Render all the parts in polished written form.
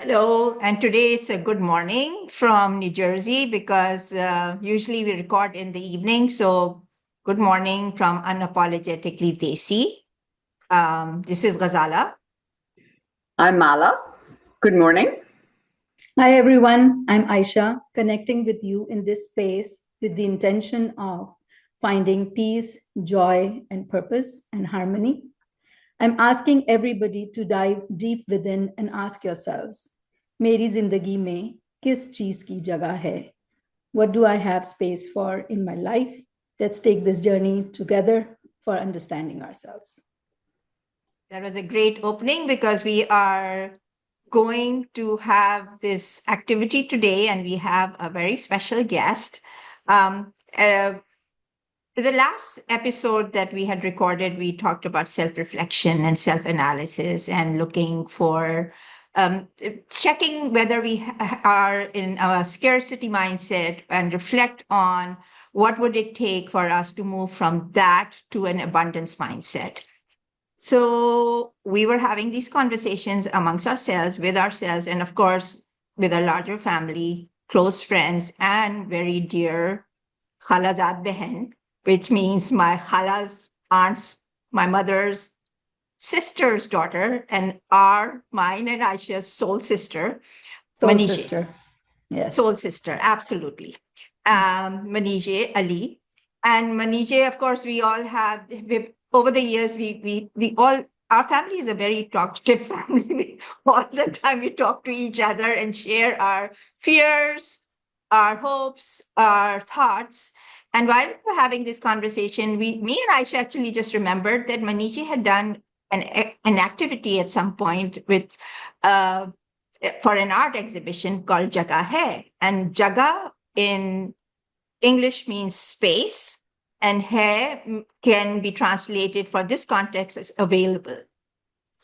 Hello, and today it's a good morning from New Jersey because usually we record in the evening. So, good morning from Unapologetically Desi. This is Ghazala. I'm Mala. Good morning. Hi, everyone. I'm Aisha, connecting with you in this space with the intention of finding peace, joy, and purpose and harmony. I'm asking everybody to dive deep within and ask yourselves, मेरी जिंदगी में किस चीज की जगह है? What do I have space for in my life? Let's take this journey together for understanding ourselves. That was a great opening because we are going to have this activity today and we have a very special guest. The last episode that we had recorded, we talked about self-reflection and self-analysis and looking for checking whether we are in a scarcity mindset and reflect on what would it take for us to move from that to an abundance mindset. So we were having these conversations amongst ourselves, with ourselves, and of course, with a larger family, close friends, and very dear Khalazad Behen, which means my Khala's aunts, my mother's sister's daughter, and mine and Aisha's soul sister, Manish. Yes. Soul sister, absolutely. Manije Ali. And Manije, of course, we all have, over the years, we all, our family is a very talkative family. All the time we talk to each other and share our fears, our hopes, our thoughts. And while we were having this conversation, me and Aisha actually just remembered that Manije had done an activity at some point with for an art exhibition called Jagah Hae. And Jagah in English means space, and Hae can be translated for this context as available.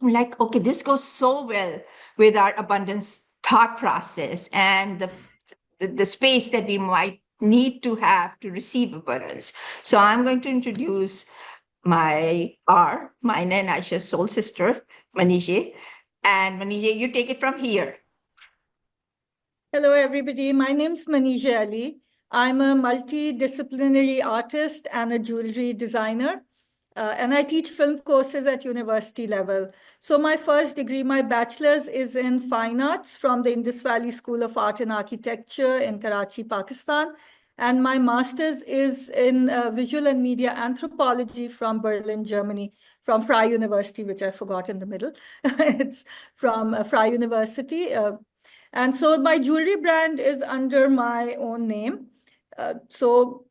I'm like, okay, this goes so well with our abundance thought process and the space that we might need to have to receive abundance. So I'm going to introduce mine and Aisha's soul sister, Manije. And Manije, you take it from here. Hello, everybody. My name's Manisha Ali. I'm a multidisciplinary artist and a jewelry designer. And I teach film courses at university level. So my first degree, my bachelor's, is in fine arts from the Indus Valley School of Art and Architecture in Karachi, Pakistan. And my master's is in visual and media anthropology from Berlin, Germany, from Freie University, which I forgot in the middle. It's from Freie University. And so my jewelry brand is under my own name. So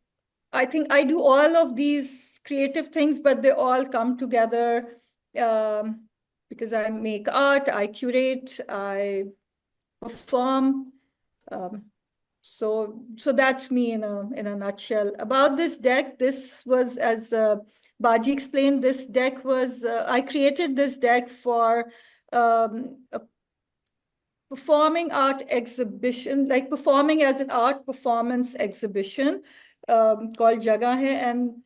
I think I do all of these creative things, but they all come together because I make art, I curate, I perform. So that's me in a nutshell. About this deck, this was, as Baji explained, this deck was, I created this deck for a performing art exhibition, like performing as an art performance exhibition called Jagah Hae, and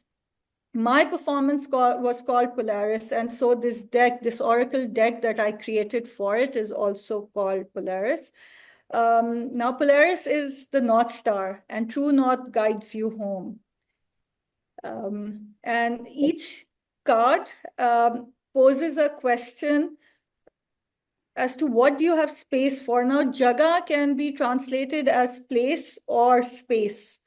my performance was called Polaris. And so this deck, this oracle deck that I created for it, is also called Polaris. Now, Polaris is the North Star, and true North guides you home. And each card poses a question as to what do you have space for. Now, Jagah can be translated as place or space.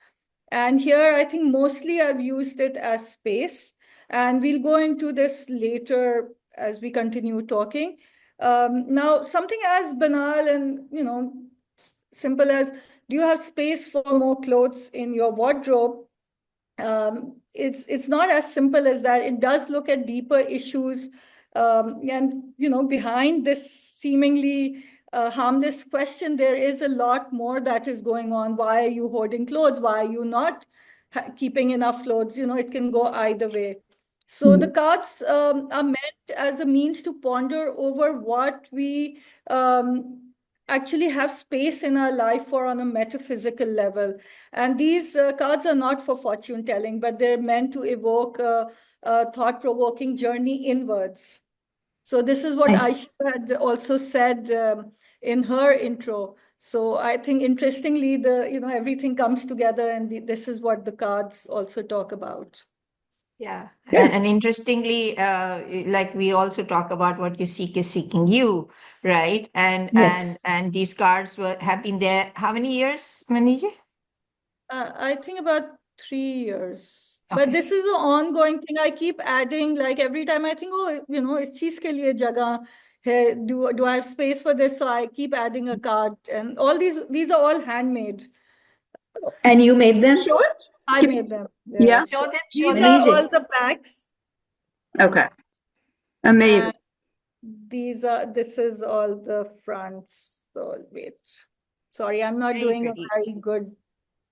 And here, I think mostly I've used it as space. And we'll go into this later as we continue talking. Now, something as banal and, simple as, do you have space for more clothes in your wardrobe? It's not as simple as that. It does look at deeper issues. And, behind this seemingly harmless question, there is a lot more that is going on. Why are you hoarding clothes? Why are you not keeping enough clothes? It can go either way. So the cards are meant as a means to ponder over what we actually have space in our life for on a metaphysical level. And these cards are not for fortune telling, but they're meant to evoke a thought-provoking journey inwards. So this is what Nice. Aisha had also said in her intro. So I think interestingly, everything comes together, and this is what the cards also talk about. Yeah. Good. And interestingly, like we also talk about what you seek is seeking you, right? Yes. And these cards have been there how many years, Maniji? I think about 3 years. But Okay. this is an ongoing thing. I keep adding, like every time I think, oh, is cheese ke liye jagah hai? Do I have space for this? So I keep adding a card, and all these are all handmade. And you made them? Show it. I Can- made them. Yeah. Show them, show These them. are Manije. all the packs, Okay. Amazing. and this is all the fronts. So wait, sorry, I'm not Very doing a pretty. very good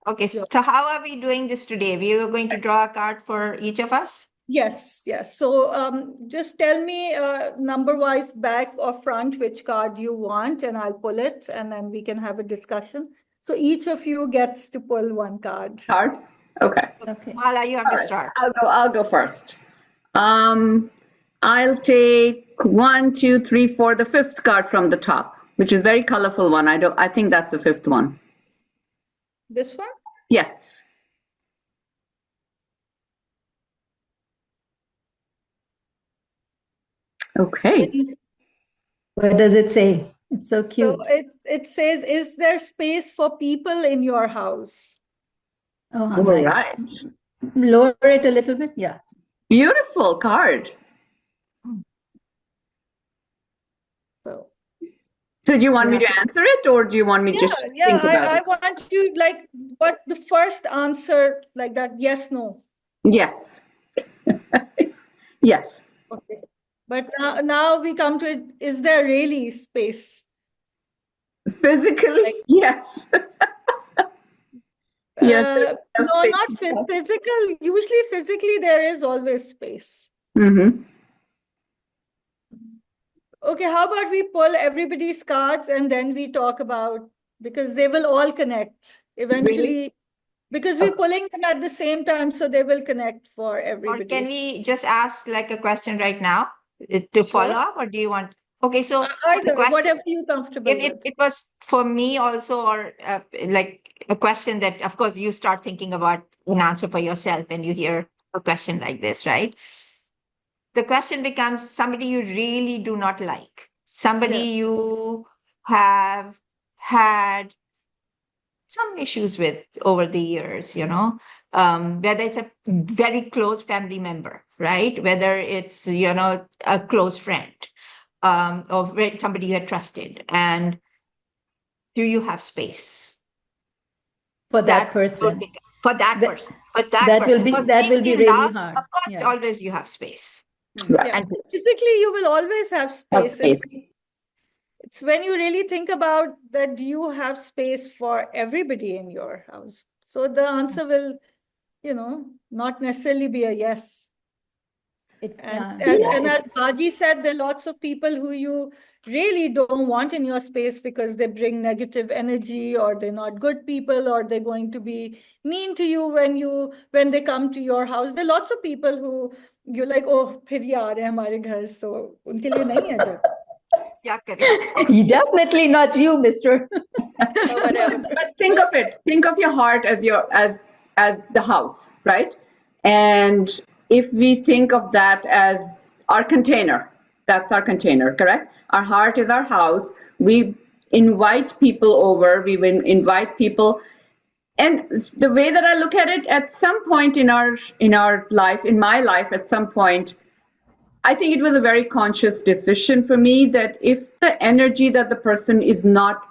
Okay, job. so how are we doing this today? We were going to draw a card for each of us? Yes. So just tell me number-wise, back or front, which card you want, and I'll pull it, and then we can have a discussion. So each of you gets to pull one card. Card. Okay. Okay. Mala, you have All to right. start. I'll go first. I'll take 1, 2, 3, 4, the fifth card from the top, which is very colorful one. I think that's the fifth one. This one? Yes. Okay. What does it say? It's so cute. So it says, is there space for people in your house? Oh, how All nice. right. Lower it a little bit. Yeah. Beautiful card. So do you want me to answer it, or do you want me just think about I it? want you, like, what the first answer, like that, yes, no. Yes. Yes. Okay. But now we come to it, is there really space? Physically, Like, yes. Yes. no, not physical. Usually physically there is always space. Mm-hmm. Okay, how about we pull everybody's cards and then we talk about, because they will all connect eventually, because we're pulling them at the same time, so they will connect for Or everybody. can we just ask like a question right now to follow Sure. up, or do you want? Okay, so the Either, question, whatever you're comfortable if with. it was for me also, or like a question that, of course, you start thinking about an answer for yourself when you hear a question like this, right? The question becomes somebody you really do not like, somebody you have had some issues with over the years, whether it's a very close family member, right? Whether it's, a close friend, or somebody you had trusted. And do you have space? For that would person. be- for that That- person, for that that will person. be For that will things be you really love, hard. of course, Yeah. always you have space. Right. Yeah, And typically you will always have space. Space. It's when you really think about that, do you have space for everybody in your house? So the answer will, not necessarily be a yes. And as Baji said, there are lots of people who you really don't want in your space because they bring negative energy, or they're not good people, or they're going to be mean to you when they come to your house. There are lots of people who you're like, oh, phir ye aa rahe hain hamare ghar, so unke liye nahi hai jagah. yeah, correct. Definitely not you, mister. Whatever. But think of it. Think of your heart as the house, right? And if we think of that as our container, that's our container, correct? Our heart is our house. We invite people over. We will invite people. And the way that I look at it, at some point in our life, in my life, at some point, I think it was a very conscious decision for me that if the energy that the person is not,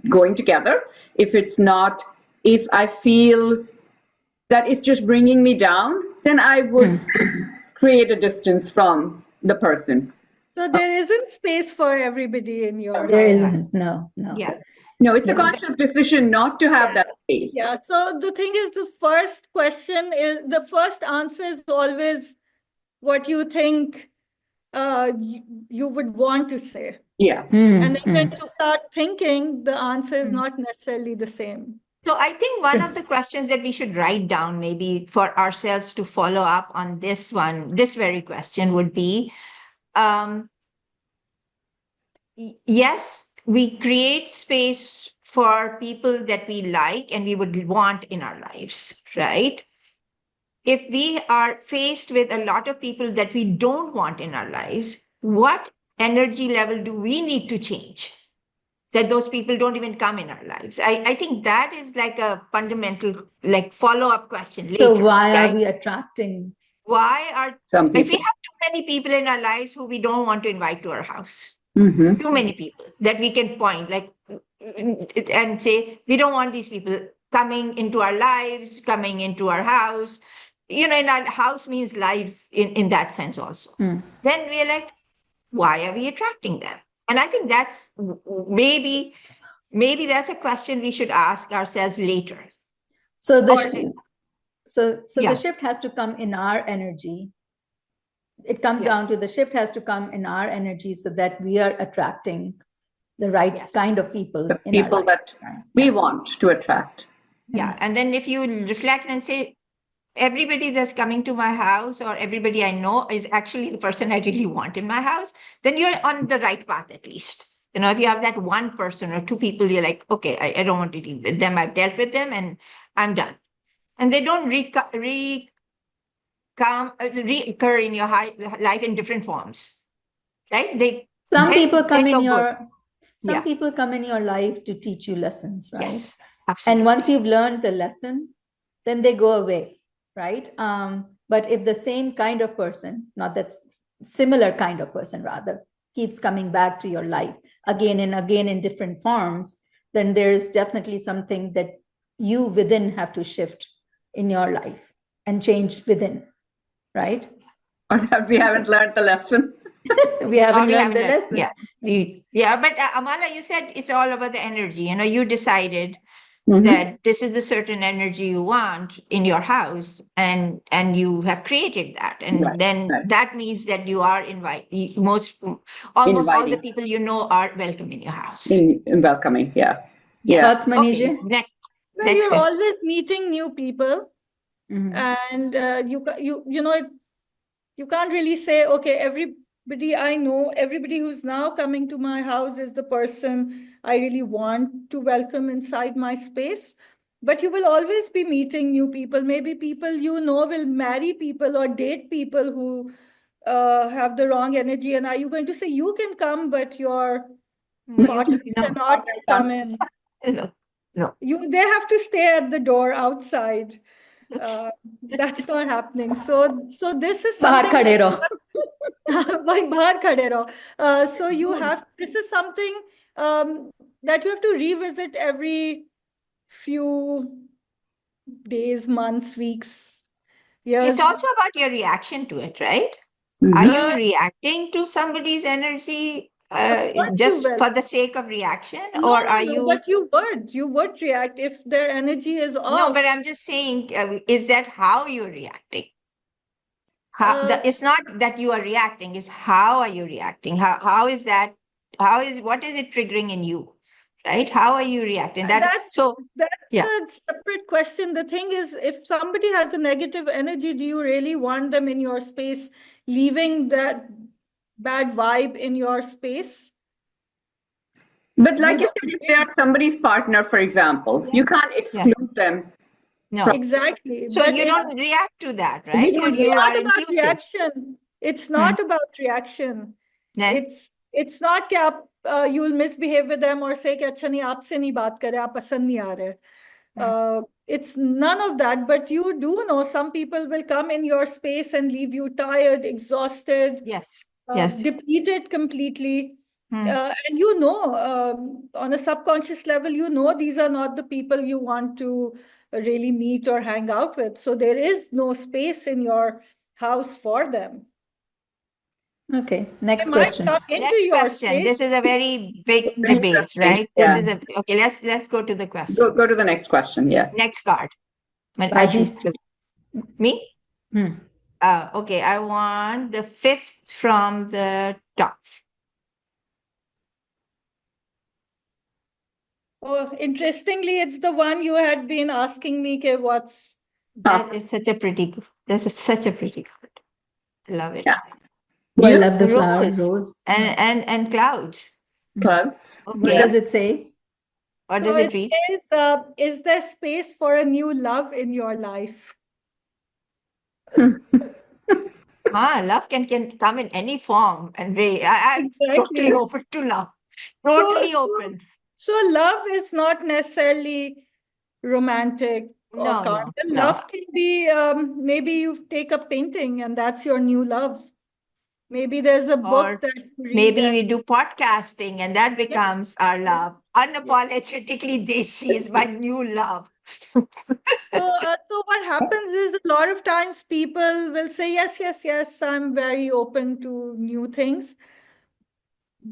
going together, if I feel that it's just bringing me down, then I would create a distance from the person. So there isn't space for everybody in your There house. isn't. No. Yeah. No, it's a conscious decision not to have that space. Yeah. So the thing is, the first answer is always what you think you would want to say. Yeah. And then when you start thinking, the answer is not necessarily the same. So I think one of the questions that we should write down maybe for ourselves to follow up on this very question would be, um, yes, we create space for people that we like and we would want in our lives, right? If we are faced with a lot of people that we don't want in our lives, what energy level do we need to change that those people don't even come in our lives? I think that is like a fundamental, like follow-up question So later, why are right? we attracting? Why are, Some if we people. have too many people in our lives who we don't want to invite to our house, Mm-hmm. too many people that we can point like and say, we don't want these people coming into our lives, coming into our house. In our house means lives in that sense also. Then we're like, why are we attracting them? And I think that's maybe that's a question we should ask ourselves later. So the Or- so the Yeah. shift has to come in our energy. It comes down Yes. to the shift has to come in our energy so that we are attracting the right Yes. kind of people The in our people life. that Right? we want to attract. Yeah. And then if you reflect and say, everybody that's coming to my house or everybody I know is actually the person I really want in my house, then you're on the right path at least. If you have that one person or two people, you're like, okay, I don't want to deal with them. I've dealt with them and I'm done. And they don't reoccur in your life in different forms, right? Some people come in you're good. some people come in your life to teach you lessons, right? Yes, absolutely. And once you've learned the lesson, then they go away, right? But if the same kind of person, not that similar kind of person rather, keeps coming back to your life again and again in different forms, then there is definitely something that you within have to shift in your life and change within, right? Or that we haven't learned the lesson. We haven't we learned the learned- lesson. Yeah. But Amala, you said it's all about the energy. You decided Mhm. that this is the certain energy you want in your house, and you have created that, and Right, then right. that means that you are almost all the Inviting. people you know are welcome in your house. In welcoming, yeah. Yes. Thoughts, Okay. Manije? Next Well, you're question. always meeting new people, Mhm. and you can't really say, okay, everybody I know, everybody who's now coming to my house is the person I really want to welcome inside my space. But you will always be meeting new people. Maybe people will marry people or date people who have the wrong energy. And are you going to say, you can come, but your partner cannot come in? No. They have to stay at the door outside. That's not happening. So this is Bahar something khade raho. like bahar khade raho. So this is something that you have to revisit every few days, months, weeks, years. It's also about your reaction to it, right? Mhm. Are you reacting to somebody's energy Of course you just will. for the sake of reaction, No, or are no, you? but you would react if their energy is off. No, but I'm just saying, is that how you're reacting? It's not that you are reacting, it's how are you reacting? How is that? What is it triggering in you? Right? How are you reacting? That's yeah. a separate question. The thing is, if somebody has a negative energy, do you really want them in your space, leaving that bad vibe in your space? But like you said, if they are somebody's partner, for example, you can't exclude them. No. Exactly. So But you don't react to that, right? We don't You it's are not about inclusive. reaction. It's not about reaction. Then? It's not कि आप you will misbehave with them or say कि अच्छा नहीं आपसे नहीं बात करे आप पसंद नहीं आ रहे. It's none of that, but you do know some people will come in your space and leave you tired, exhausted, Yes. depleted completely. Hmm. And on a subconscious level, these are not the people you want to really meet or hang out with. So there is no space in your house for them. Okay, next They might question. come into Next your question. space. This is a very big Very debate, interesting. right? Yeah. This is okay. Let's go to the question. Go to the next question. Yeah. Next card. But Baji. Me? Hmm. Okay, I want the fifth from the top. Oh, interestingly, it's the one you had been asking me, ke That is such a pretty card. Love it. Yeah. Oh, I You? love the flower Rose rose. and clouds. Clouds. What Okay. does it say? What So does it it read? is there space for a new love in your life? Love can come in any form and way. I'm totally Exactly. open to love. So, Totally so, open. so love is not necessarily romantic or No, carnal. no, no. Love can be maybe you take a painting and that's your new love. Maybe there's a book Or that you read maybe and we do podcasting and that yeah, becomes our yeah, love. yeah. Unapologetically Desi is my new love. So what happens is a lot of times people will say, yes, yes, yes, I'm very open to new things.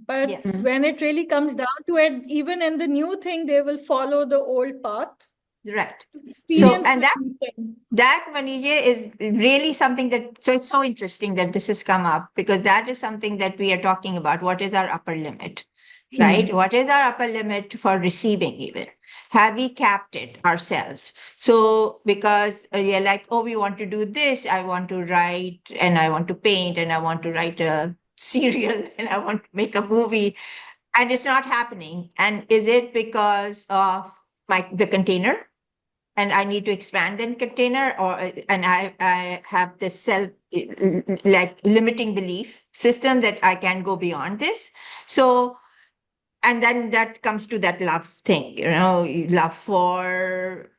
But Yes, when it really comes down to it, even in the new thing, they will follow the old path right. to So, experience and the new thing. that Manije is really something that, so it's so interesting that this has come up because that is something that we are talking about. What is our upper limit, right? What is our upper limit for receiving even? Have we capped it ourselves? So, because you're like, oh, we want to do this, I want to write and I want to paint and I want to write a serial and I want to make a movie and it's not happening. And is it because of the container? And I need to expand that container, or and I have this like limiting belief system that I can go beyond this. So, and then that comes to that love thing, love for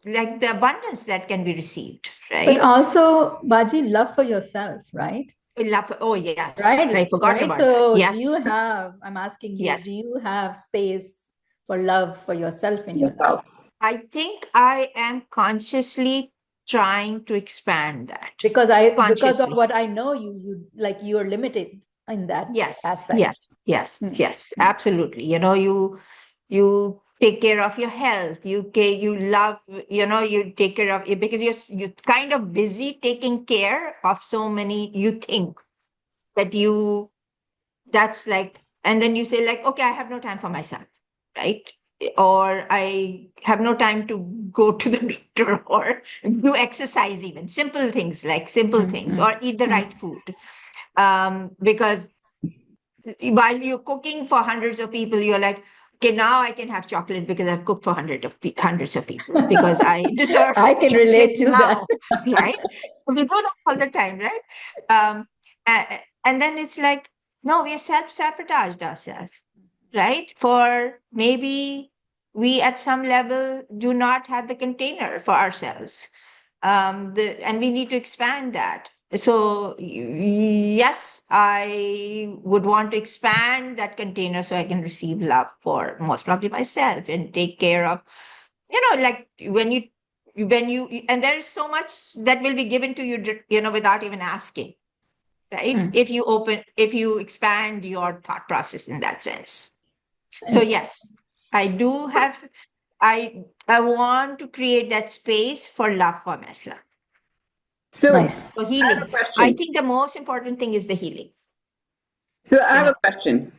like the abundance that can be received, But right? also, Baji, love for yourself, right? Love, oh yes, I Right, forgot right. about that. So, do you Yes, have, I'm asking you, yes. do you have space for love for yourself in your life? Yourself. I think I am consciously trying to expand that Because of consciously. what I know, you like you're limited in that Yes, aspect. yes, yes, Hmm. yes, absolutely. You take care of your health. You love, you take care of it because you're kind of busy taking care of so many. You think that that's like, and then you say like, okay, I have no time for myself, right? Or I have no time to go to the doctor or do exercise, even simple things like simple things, Mm-hmm. or eat the right food. Because while you're cooking for hundreds of people, you're like, okay, now I can have chocolate because I've cooked for hundreds of people because I deserve I can chocolate relate to that. now, right? We do that all the time, right? Um, and then it's like, no, we are self-sabotaged ourselves, right? For maybe we at some level do not have the container for ourselves. And we need to expand that. So yes, I would want to expand that container so I can receive love for most probably myself and take care of, like and there is so much that will be given to you, without even asking, right? Mm. If you expand your thought process in that sense. So yes, I do have, I want to create that space for love for myself. So Nice. For I have healing. a I question. think the most important thing is the healing. So I You have know, a question.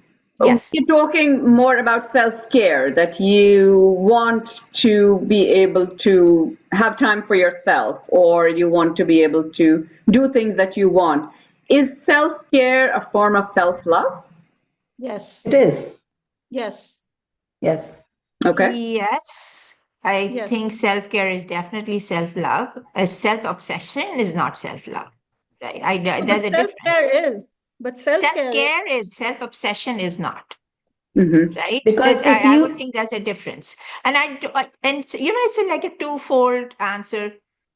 yes. You're talking more about self-care, that you want to be able to have time for yourself, or you want to be able to do things that you want. Is self-care a form of self-love? Yes, It is. yes, Yes. Okay. Yes. I yes. think self-care is definitely self-love. A self-obsession is not self-love. Right. But There's a difference. self-care is, but self-care is, Self-care is, self-obsession is not. Mm-hmm. Right. Because if I would you, think there's a difference. And it's like a twofold answer.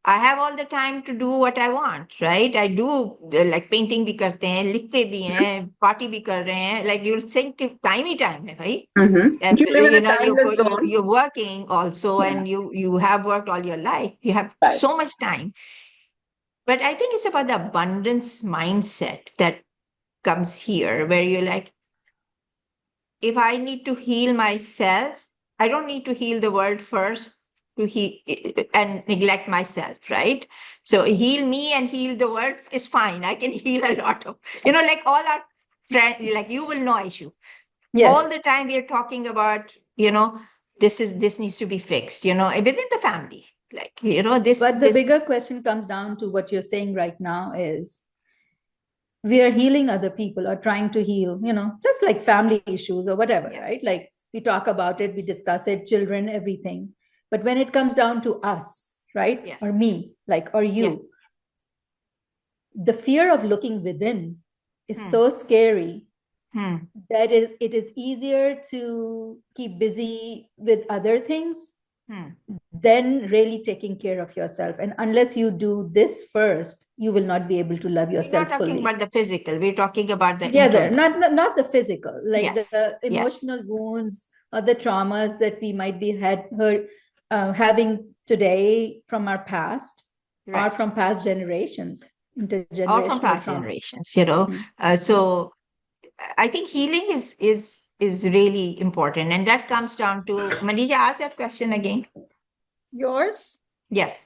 I have all the time to do what I want, right? I do like painting भी करते हैं, लिखते भी हैं, party भी कर रहे हैं. Like you'll think time ही time है, भाई. Mm-hmm. You live in a timeless zone. You're working also, Yeah. and you have worked all your life. You have Right. so much time. But I think it's about the abundance mindset that comes here, where you're like, if I need to heal myself, I don't need to heal the world first to heal and neglect myself, right? So heal me and heal the world is fine. I can heal a lot of, like all our friends, like you will know, Aishu. yes, All the time we are talking about, this needs to be fixed, within the family. Like, but the bigger question comes down to what you're saying right now is we are healing other people or trying to heal, just like family issues or whatever, Yes. right? Like we talk about it, we discuss it, children, everything. But when it comes down to us, right? Yes. Or me, or you, the fear of looking within is so scary that it is easier to keep busy with other things than really taking care of yourself. And unless you do this first, you will not be able to love We're not yourself talking fully. about the physical. We're talking about the Together, internal. not the physical, like Yes, the yes. emotional wounds or the traumas that we might be having today from our past or Right. from past generations, Or from intergenerational past trauma. generations, so I think healing is really important, and that comes down to Manisha. Ask that question again. Yours? Yes.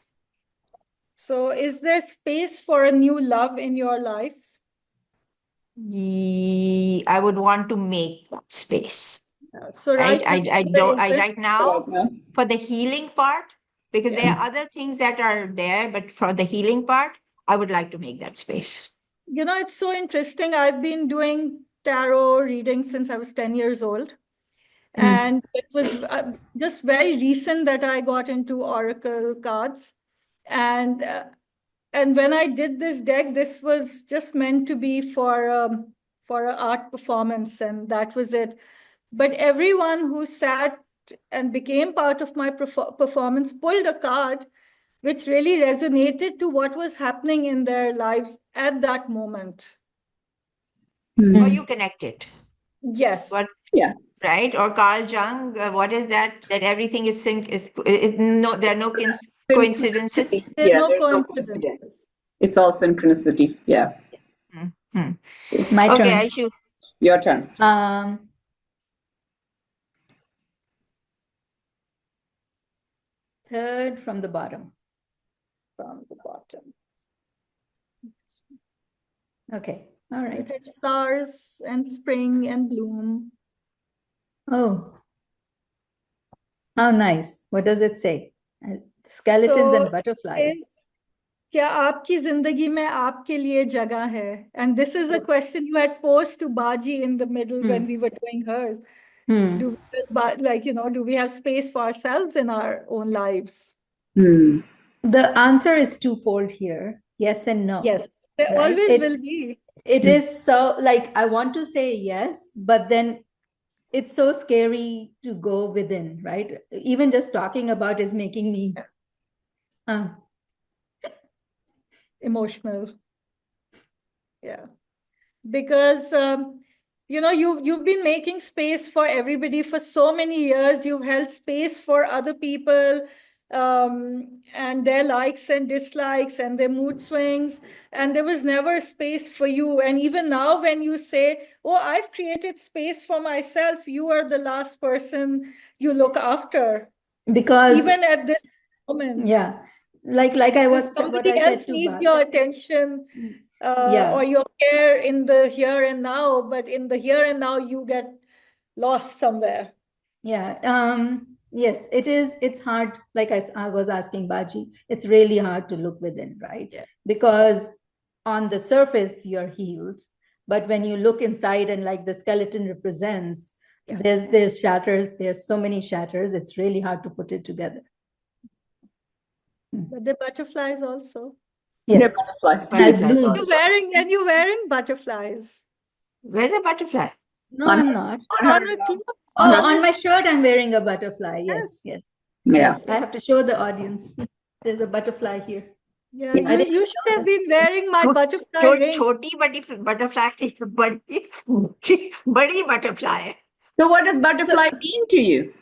So is there space for a new love in your life? I would want to make that space. So Right. right now, I there don't. isn't. Right now, for the healing part, because there Yeah. are other things that are there, but for the healing part, I would like to make that space. It's so interesting. I've been doing tarot reading since I was 10 years old. And it was just very recent that I got into oracle cards. And when I did this deck, this was just meant to be for an art performance, and that was it. But everyone who sat and became part of my performance pulled a card which really resonated to what was happening in their lives at that moment. Or you connected. Yes. What? Yeah. Right? Or Carl Jung, what is that? That everything is no, there are no coincidences. There are no there's no coincidences. coincidence. It's all synchronicity. Yeah. My Okay, turn. I should. Your turn. Third from the bottom. From the bottom. Okay. All right. It has flowers and spring and bloom. Oh, how nice. What does it say? Skeletons and butterflies. क्या आपकी जिंदगी में आपके लिए जगह है? And this is a question you had posed to Baji in the middle when we were doing hers. Do we have space for ourselves in our own lives? The answer is twofold here. Yes and no. Yes, there always will be. It is so, I want to say yes, but then it's so scary to go within, right? Even just talking about is making me emotional. Yeah, because you've been making space for everybody for so many years. You've held space for other people, and their likes and dislikes and their mood swings, and there was never space for you. And even now, when you say, "Oh, I've created space for myself," you are the last person you look after, because even at this moment. Yeah, like I was what Somebody I said else to needs Bharat. your attention or your care in the here and now, but in the here and now you get lost somewhere. Yeah. Yes, it is. It's hard. Like I was asking Baji, it's really hard to look within, right? Yeah. Because on the surface you're healed, but when you look inside and like the skeleton represents, there's shatters. There's so many shatters. It's really hard to put it together. But the butterflies also. Yes. Butterflies also. You're wearing butterflies. Where's a butterfly? No, I'm not. On my shirt, I'm wearing a butterfly. Yes. Yes. I have to show the audience. There's a butterfly here. Yeah, you should have been wearing my butterfly ring. Choti butterfly, badi butterfly. So what does butterfly mean to you?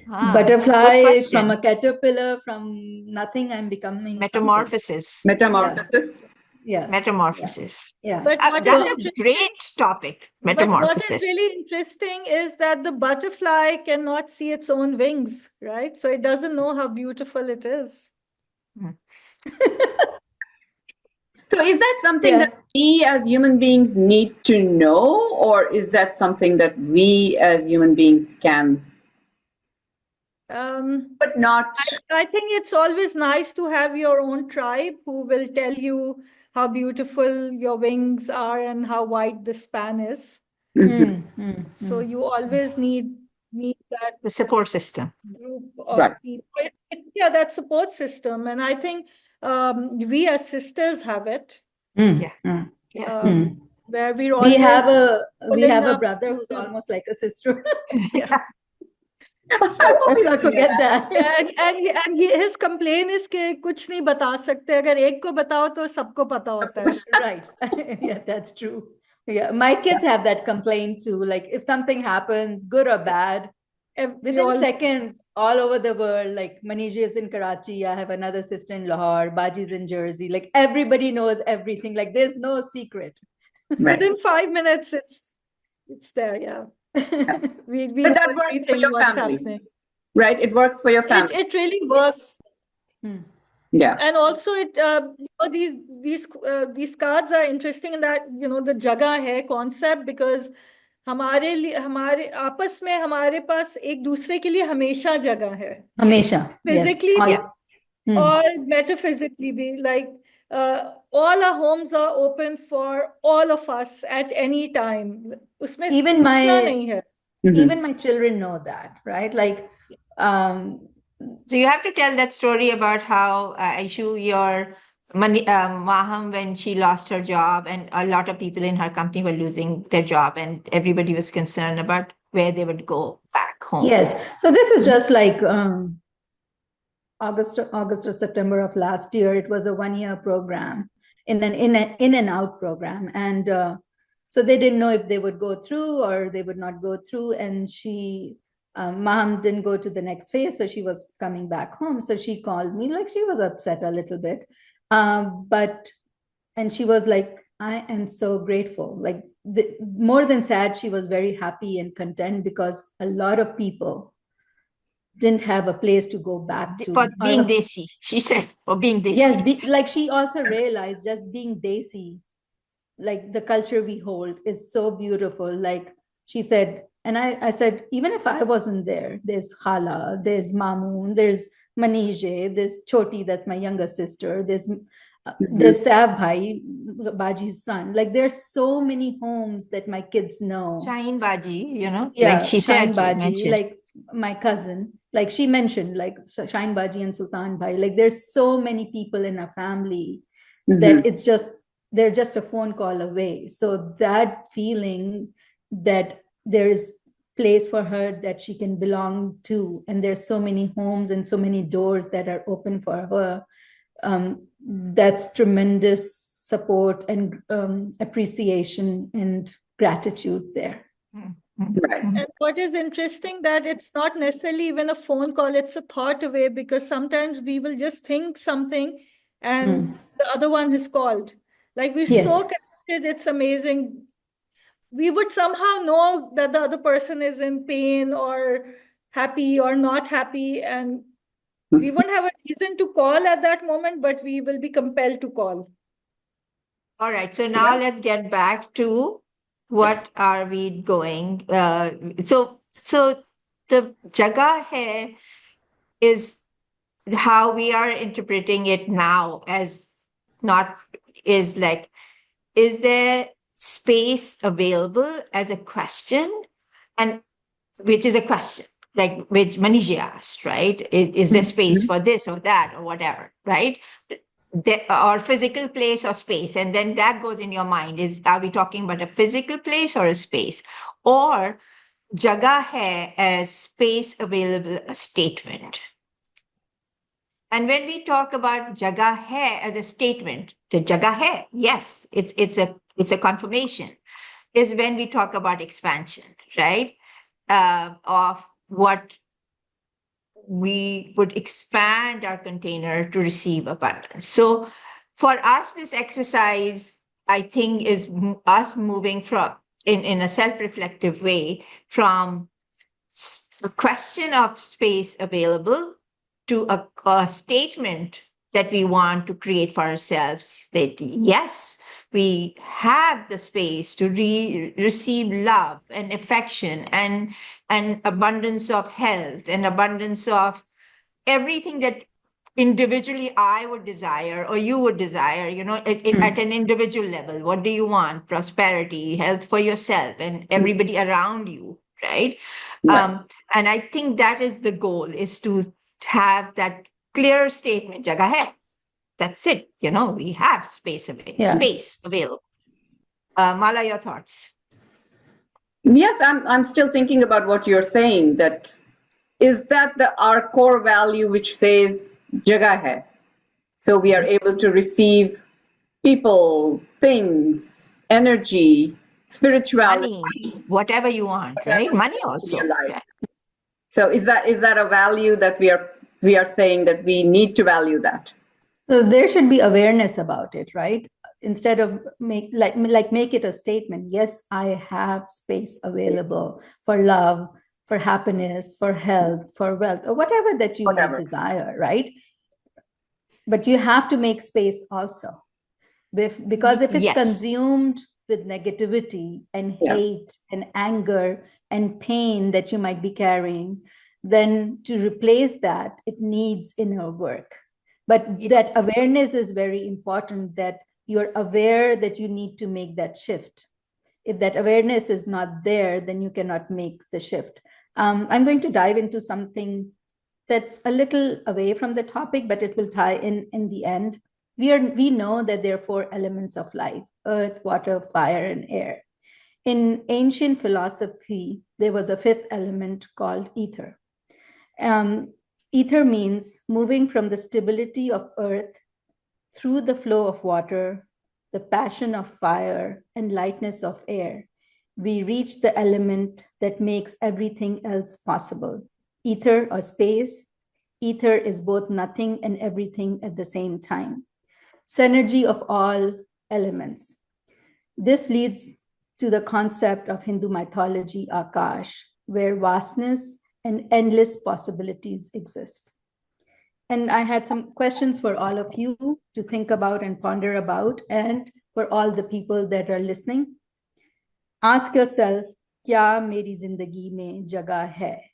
Butterfly from a caterpillar, from nothing, I'm becoming metamorphosis. Metamorphosis. Yeah. Metamorphosis. Yeah. But that's a great topic. Metamorphosis. But what is really interesting is that the butterfly cannot see its own wings, right? So it doesn't know how beautiful it is. So is that something that we as human beings need to know, or is that something that we as human beings can? But not. I think it's always nice to have your own tribe who will tell you how beautiful your wings are and how wide the span is. So you always need that The support system. group of Right. people. Yeah, that support system. And I think we as sisters have it, Yeah. where we're We always have a pulling up. brother who's almost like a sister. Yeah. I hope Let's he not doesn't hear forget that. that. His complaint is कि कुछ नहीं बता सकते, अगर एक को बताओ तो सबको पता होता है. Right. Yeah, that's true. Yeah, my kids have that complaint too. Like if something happens, good or bad, We within all, seconds, all over the world, like Manishi is in Karachi, I have another sister in Lahore, Baji's in Jersey. Like everybody knows everything. Like there's no secret. Right. within 5 minutes, it's there. Yeah, we But know that works for everything your what's family, happening. right? It works for your family. It really works. Yeah. And also these cards are interesting in that the Jagah Hae concept, because हमारे आपस में हमारे पास एक दूसरे के लिए हमेशा जगह है, Hamisha. physically Yes. or metaphysically be, like all our homes are open for all of us at any time. उसमें Even पूछना नहीं है. even my children know that, right? Like So you have to tell that story about how Aishu, your Maham, when she lost her job, and a lot of people in her company were losing their job, and everybody was concerned about where they would go back home. yes. So this is just like August or September of last year. It was a 1-year program, in and out program, and so they didn't know if they would go through or they would not go through. And Mom didn't go to the next phase, so she was coming back home. So she called me, like she was upset a little bit, and she was like, I am so grateful. Like more than sad, she was very happy and content, because a lot of people didn't have a place to go back to. For being desi, she said, for being desi. Yes, like she also realized just being desi, like the culture we hold is so beautiful. Like she said, and I said, even if I wasn't there, there's Khala, there's Mamoon, there's Manije, there's Choti, that's my younger sister, there's Saab Bhai, Baji's son. Like there's so many homes that my kids know. Shaheen Baji, Yeah, like she said, Shaheen Baji, mentioned. like my cousin, like she mentioned, like Shaheen Baji and Sultan Bhai. Like there's so many people in our family that it's just, they're just a phone call away. So that feeling that there is place for her that she can belong to, and there's so many homes and so many doors that are open for her, that's tremendous support and appreciation and gratitude there. Right. And what is interesting, that it's not necessarily even a phone call, it's a thought away, because sometimes we will just think something and the other one is called. Like we're so connected, it's amazing. We would somehow know that the other person is in pain or happy or not happy, and we won't have a reason to call at that moment, but we will be compelled to call. All right. So now let's get back to what are we going. So the Jagah Hai is how we are interpreting it now, as not is like, is there space available as a question, and which is a question, like which Manishi asked, right? Is there space for this or that or whatever, right? Or physical place or space, and then that goes in your mind, are we talking about a physical place or a space, or Jagah Hai as space available, a statement? And when we talk about Jagah Hai as a statement, the Jagah Hai, yes, it's a confirmation, is when we talk about expansion, right? Of what we would expand our container to receive abundance. So for us, this exercise, I think, is us moving from, in a self-reflective way, from a question of space available to a statement that we want to create for ourselves, that yes, we have the space to receive love and affection and abundance of health and abundance of everything that individually I would desire or you would desire, at an individual level. What do you want? Prosperity, health for yourself and everybody around you, right? Right. And I think that is the goal, is to have that clear statement, Jagah Hae. That's it. We have space Yes. space available. Mala, your thoughts? Yes, I'm still thinking about what you're saying. That is that our core value, which says Jagah Hai. So we are able to receive people, things, energy, spirituality, Money, whatever you want, whatever right? Money in your also. life. Yeah. So is that a value that we are saying that we need to value that? So there should be awareness about it, right? Instead of make it a statement. Yes, I have space available for love, for happiness, for health, for wealth, or whatever that you might Whatever. desire, right? But you have to make space also. Because if it's Yes. consumed with negativity and Yeah. hate and anger and pain that you might be carrying, then to replace that, it needs inner work. But that awareness is very important, that you're aware that you need to make that shift. If that awareness is not there, then you cannot make the shift. I'm going to dive into something that's a little away from the topic, but it will tie in the end. We know that there are 4 elements of life: earth, water, fire, and air. In ancient philosophy, there was a 5th element called ether. Ether means moving from the stability of earth through the flow of water, the passion of fire, and lightness of air. We reach the element that makes everything else possible. Ether or space. Ether is both nothing and everything at the same time. Synergy of all elements. This leads to the concept of Hindu mythology, Akash, where vastness and endless possibilities exist. And I had some questions for all of you to think about and ponder about, and for all the people that are listening. Ask yourself, kya meri zindagi mein jagah hai?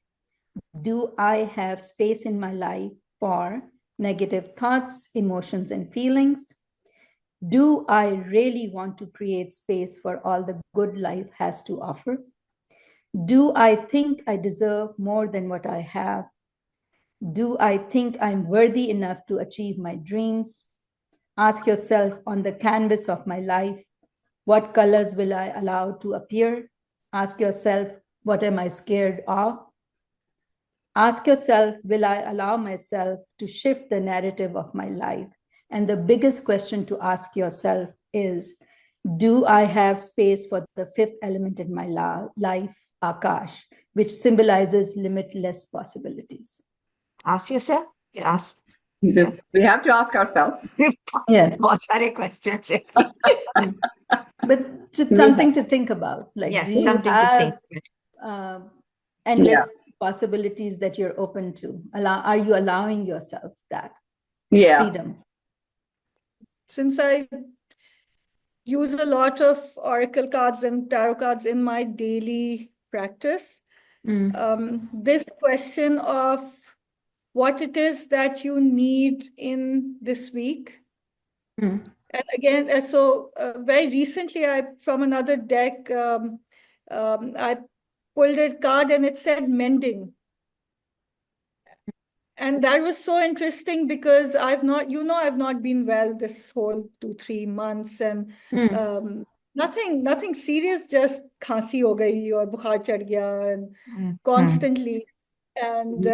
Do I have space in my life for negative thoughts, emotions, and feelings? Do I really want to create space for all the good life has to offer? Do I think I deserve more than what I have? Do I think I'm worthy enough to achieve my dreams? Ask yourself, on the canvas of my life, what colors will I allow to appear? Ask yourself, what am I scared of? Ask yourself, will I allow myself to shift the narrative of my life? And the biggest question to ask yourself is, do I have space for the 5th element in my life, Akash, which symbolizes limitless possibilities? Ask yourself. Ask. We have to ask ourselves. Yeah. बहुत सारे questions. But just something to think about. Like, Yes, do you something to think. have endless possibilities that you're open to? Are you allowing yourself that freedom? Since I use a lot of oracle cards and tarot cards in my daily practice, this question of what it is that you need in this week. And again, very recently, from another deck, I pulled a card and it said mending. And that was so interesting because I've not been well this whole 2-3 months, and nothing serious, just khansi ho gayi or bukhar chad gaya, and constantly. And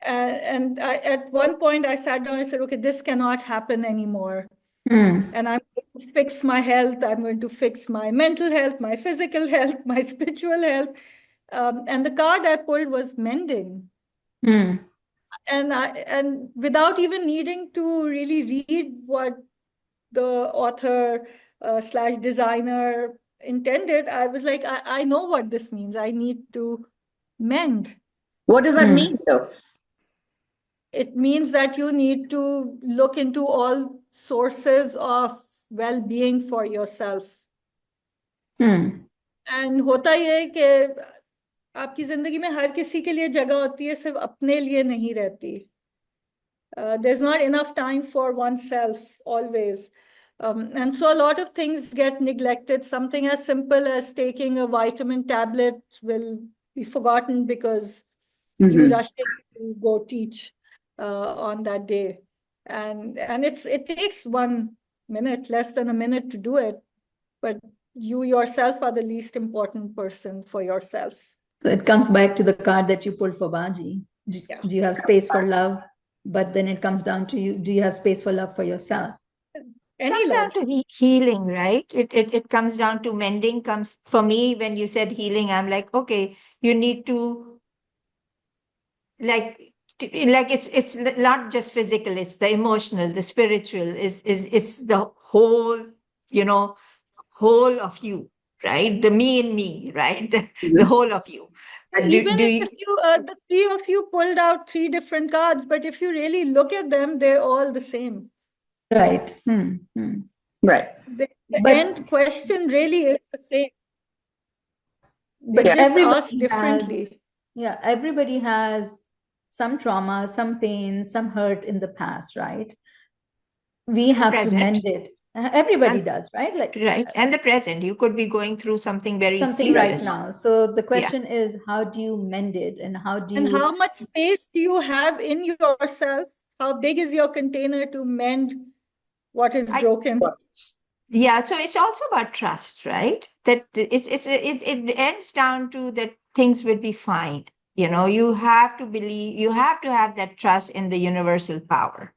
at one point I sat down and said, okay, this cannot happen anymore. And I'm going to fix my health. I'm going to fix my mental health, my physical health, my spiritual health. And the card I pulled was mending. And without even needing to really read what the author / designer intended, I was like, I know what this means. I need to mend. What does that mean, though? It means that you need to look into all sources of well-being for yourself. And होता ये है कि आपकी जिंदगी में हर किसी के लिए जगह होती है, सिर्फ अपने लिए नहीं रहती. There's not enough time for oneself always. And so a lot of things get neglected. Something as simple as taking a vitamin tablet will be forgotten because you rush in to go teach on that day. And it takes 1 minute, less than a minute to do it, but you yourself are the least important person for yourself. So it comes back to the card that you pulled for Baji. Yeah. Do you have space for love? But then it comes down to you. Do you have space for love for yourself? Any Comes down love. to healing, right? It comes down to mending. Comes for me when you said healing, I'm like, okay, you need to like like it's not just physical, it's the emotional, the spiritual, is the whole, you know, whole of you, right? The me in me, right? The whole of you. Even Do if you, you, the three of you pulled out 3 different cards, but if you really look at them, they're all the same. Right. Right. The But- end question really is the same. They But just ask everybody has, differently. yeah, everybody has some trauma, some pain, some hurt in the past, right? We And the have to present. mend it. Everybody And- does, right? Like right, and the present, you could be going through something very something right serious now. So the question is, how do you mend it, and how do And you? how much space do you have in yourself? How big is your container to mend what is broken? Yeah, so it's also about trust, right? That it ends down to that things will be fine. You know, you have to believe, you have to have that trust in the universal power,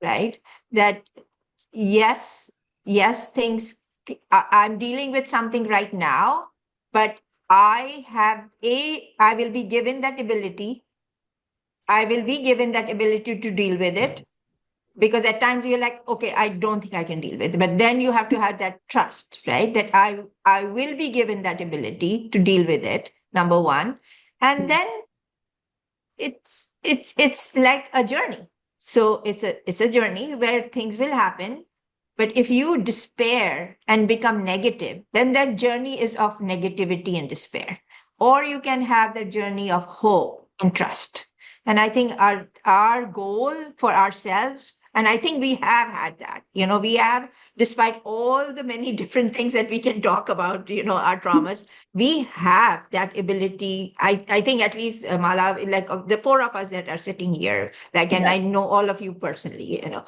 right? That yes, yes, things, I'm dealing with something right now, but I will be given that ability. I will be given that ability to deal with it, because at times you're like, okay, I don't think I can deal with it, but then you have to have that trust, right? That I will be given that ability to deal with it, number one. And then it's like a journey. So it's a journey where things will happen, but if you despair and become negative, then that journey is of negativity and despair. Or you can have the journey of hope and trust. And I think our goal for ourselves, and I think we have had that, you know, we have, despite all the many different things that we can talk about, you know, our traumas, we have that ability. I think at least Mala, like of the four of us that are sitting here, like, and I know all of you personally, you know,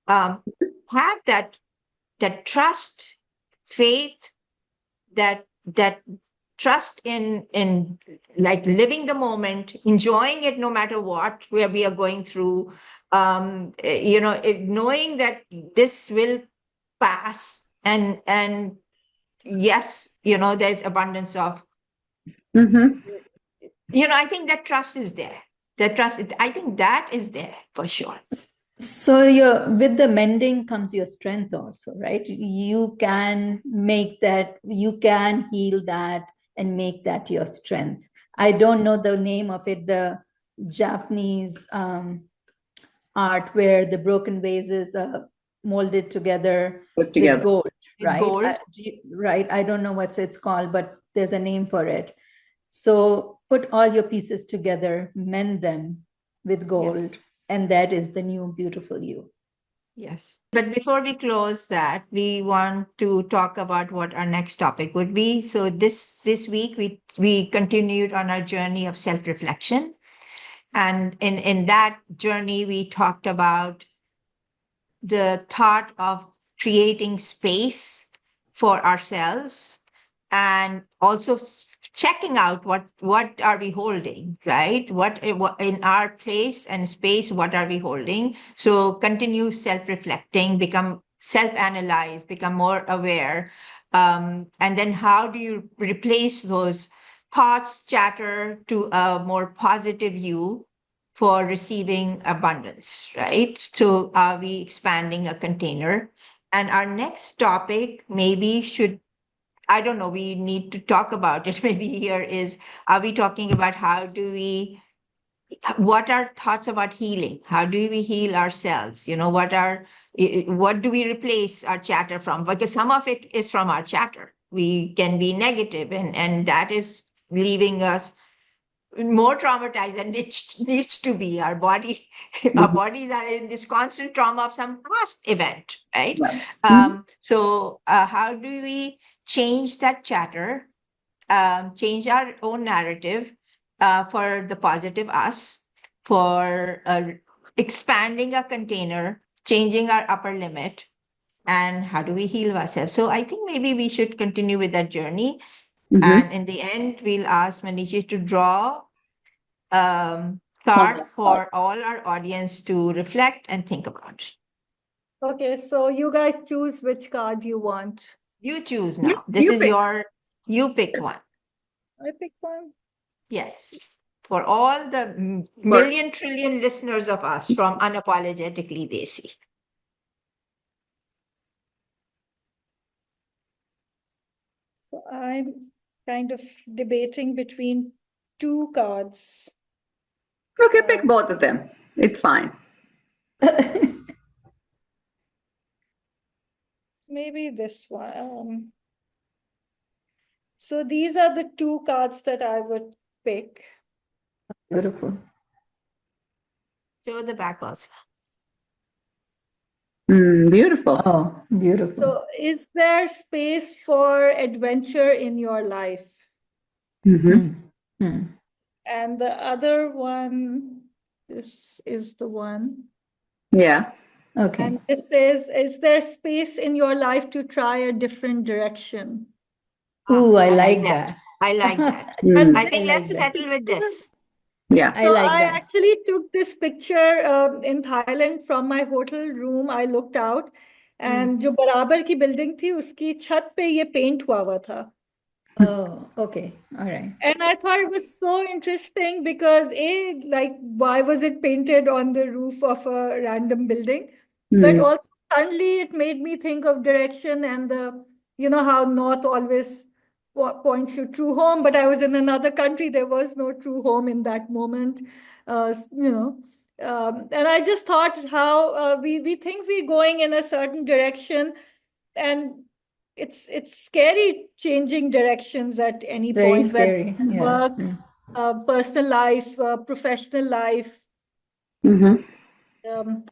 have that trust, faith, that trust in like living the moment, enjoying it no matter what, where we are going through, you know, knowing that this will pass, and yes, you know, there's abundance of, you know, I think that trust is there. That trust, I think that is there for sure. So your with the mending comes your strength also, right? You can make that, you can heal that and make that your strength. I don't know the name of it, the Japanese art where the broken vases are molded together Put together. with gold, With right? gold. Right. I don't know what it's called, but there's a name for it. So put all your pieces together, mend them with gold, Yes. and that is the new beautiful you. Yes. But before we close that, we want to talk about what our next topic would be. So this week we continued on our journey of self-reflection. And in that journey, we talked about the thought of creating space for ourselves, and also checking out what are we holding, right? What in our place and space, what are we holding? So continue self-reflecting, become self-analyze, become more aware, and then how do you replace those thoughts, chatter, to a more positive you for receiving abundance, right? So are we expanding a container? And our next topic maybe should, I don't know, we need to talk about it maybe here is, are we talking about how do we, what are thoughts about healing? How do we heal ourselves? You know, what do we replace our chatter from? Because some of it is from our chatter. We can be negative, and that is leaving us more traumatized than it needs to be. Our bodies are in this constant trauma of some past event, right? Yeah. So how do we change that chatter, change our own narrative for the positive us, for expanding a container, changing our upper limit, and how do we heal ourselves? So I think maybe we should continue with that journey. Mhm. And in the end, we'll ask Manishi to draw card for all our audience to reflect and think about. Okay, so you guys choose which card you want. You choose You- now. This you is pick. you pick one. I pick one. Yes. For all the million trillion listeners of us from Unapologetically Desi. So I'm kind of debating between two cards. Okay, pick both of them. It's fine. Maybe this one. So these are the two cards that I would pick. Beautiful. Show the back also. Beautiful. Oh, beautiful. So is there space for adventure in your life? Mhm. And the other one, this is the one. Yeah. Okay. And this says, is there space in your life to try a different direction? Ooh, I I like that. I like that. And I Mm. think I like let's that. settle with this. Yeah. I so like I that. actually took this picture in Thailand from my hotel room. I looked out, and जो बराबर की building थी, उसकी छत पे ये paint हुआ था. Oh, okay. All right. And I thought it was so interesting because like, why was it painted on the roof of a random building? But Mm. also suddenly it made me think of direction and how north always points you true home. But I was in another country, there was no true home in that moment. And I just thought how we think we're going in a certain direction, and it's scary changing directions at any Very point, whether scary. in Yeah. work, personal life, professional life. Mhm. Um,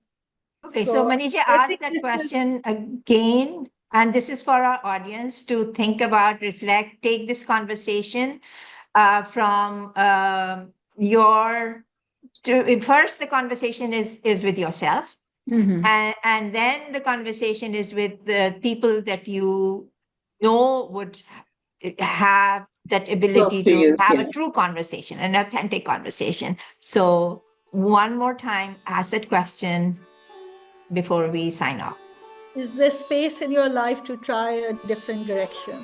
Okay, so so Manishi I asked think that this is question again, and this is for our audience to think about, reflect, take this conversation from your to first the conversation is with yourself, Mhm. and then the conversation is with the people that you know would have that Close ability to to you. have Yeah. a true conversation, an authentic conversation. So one more time, ask that question before we sign off. is there space in your life to try a different direction?